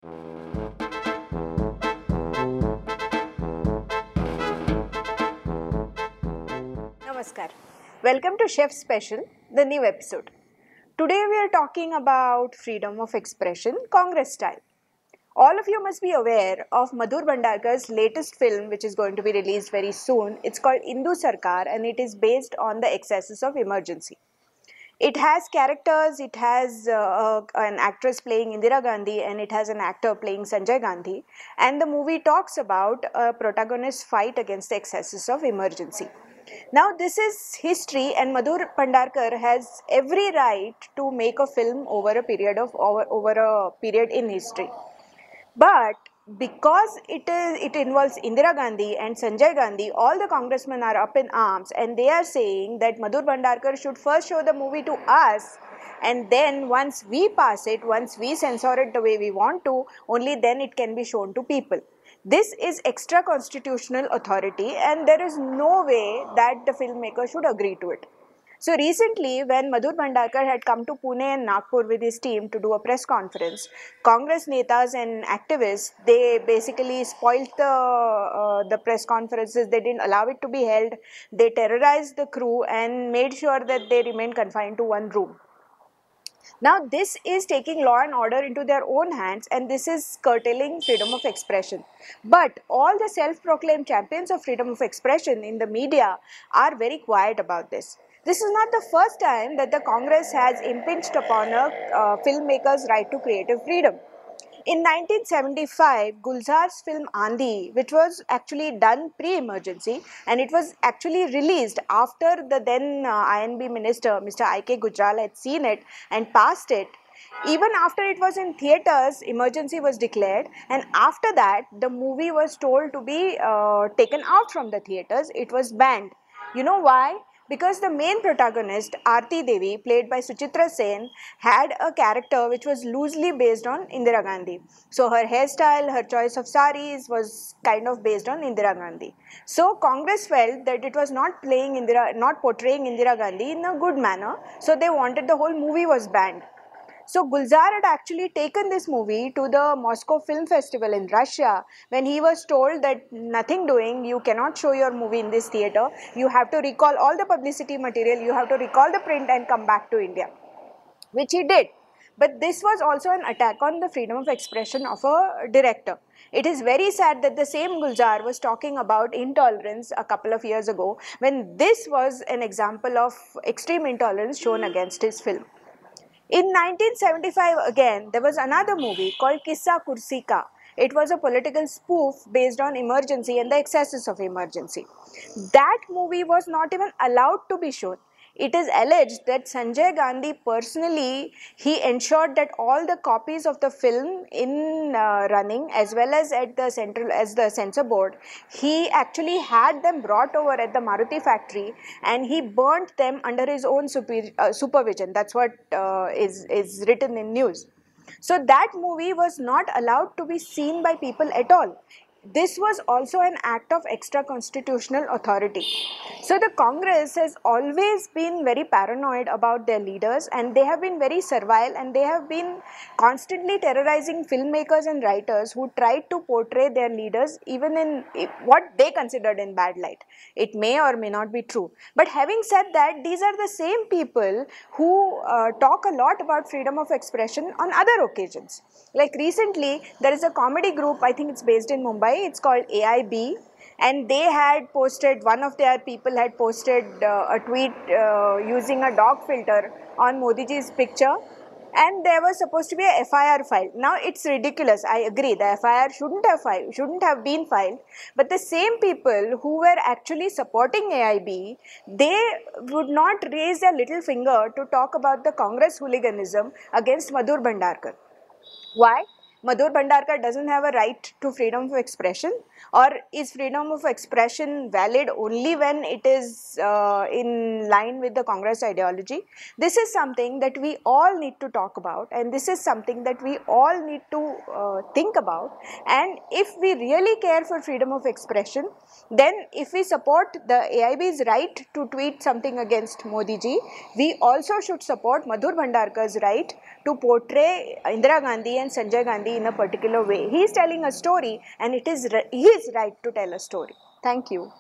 Namaskar. Welcome to Shef Special, the new episode. Today we are talking about freedom of expression, Congress style. All of you must be aware of Madhur Bhandarkar's latest film, which is going to be released very soon. It's called Indu Sarkar and it is based on the excesses of emergency. It has characters, it has an actress playing Indira Gandhi and it has an actor playing Sanjay Gandhi. And the movie talks about a protagonist's fight against the excesses of emergency. Now, this is history, and Madhur Bhandarkar has every right to make a film over a period in history. But because it involves Indira Gandhi and Sanjay Gandhi, all the congressmen are up in arms and they are saying that Madhur Bhandarkar should first show the movie to us, and then once we pass it, once we censor it the way we want to, only then it can be shown to people. This is extra constitutional authority and there is no way that the filmmaker should agree to it. So recently, when Madhur Bhandarkar had come to Pune and Nagpur with his team to do a press conference, Congress netas and activists, they basically spoilt the press conferences. They didn't allow it to be held. They terrorized the crew and made sure that they remained confined to one room. Now, this is taking law and order into their own hands and this is curtailing freedom of expression. But all the self-proclaimed champions of freedom of expression in the media are very quiet about this. This is not the first time that the Congress has impinged upon a filmmaker's right to creative freedom. In 1975, Gulzar's film Andhi, which was actually done pre-emergency and it was actually released after the then INB minister, Mr. I.K. Gujral, had seen it and passed it. Even after it was in theatres, emergency was declared, and after that, the movie was told to be taken out from the theatres. It was banned. You know why? Because the main protagonist, Aarti Devi, played by Suchitra Sen, had a character which was loosely based on Indira Gandhi. So her hairstyle, her choice of saris was kind of based on Indira Gandhi. So Congress felt that it was not portraying Indira Gandhi in a good manner. So they wanted the whole movie was banned. So Gulzar had actually taken this movie to the Moscow Film Festival in Russia when he was told that nothing doing, you cannot show your movie in this theatre, you have to recall all the publicity material, you have to recall the print and come back to India, which he did. But this was also an attack on the freedom of expression of a director. It is very sad that the same Gulzar was talking about intolerance a couple of years ago when this was an example of extreme intolerance shown against his film. In 1975 again, there was another movie called Kissa Kursi Ka. It was a political spoof based on emergency and the excesses of emergency. That movie was not even allowed to be shown. It is alleged that Sanjay Gandhi personally, he ensured that all the copies of the film in running as well as at the censor board, he actually had them brought over at the Maruti factory and he burnt them under his own supervision. That's what is written in news. So that movie was not allowed to be seen by people at all. This was also an act of extra constitutional authority. So the Congress has always been very paranoid about their leaders and they have been very servile and they have been constantly terrorizing filmmakers and writers who tried to portray their leaders even in what they considered in bad light. It may or may not be true. But having said that, these are the same people who talk a lot about freedom of expression on other occasions. Like recently, there is a comedy group, I think it's based in Mumbai, it's called AIB, and they had posted, one of their people had posted a tweet using a dog filter on Modi ji's picture, and there was supposed to be a FIR filed. Now it's ridiculous, I agree, the FIR shouldn't have been filed, but the same people who were actually supporting AIB, they would not raise their little finger to talk about the Congress hooliganism against Madhur Bhandarkar. Why? Madhur Bhandarkar doesn't have a right to freedom of expression, Or is freedom of expression valid only when it is in line with the Congress ideology? This is something that we all need to talk about, and this is something that we all need to think about. And if we really care for freedom of expression, then if we support the AIB's right to tweet something against Modi ji, we also should support Madhur Bhandarkar's right to portray Indira Gandhi and Sanjay Gandhi in a particular way. He is telling a story, and it is his right to tell a story. Thank you.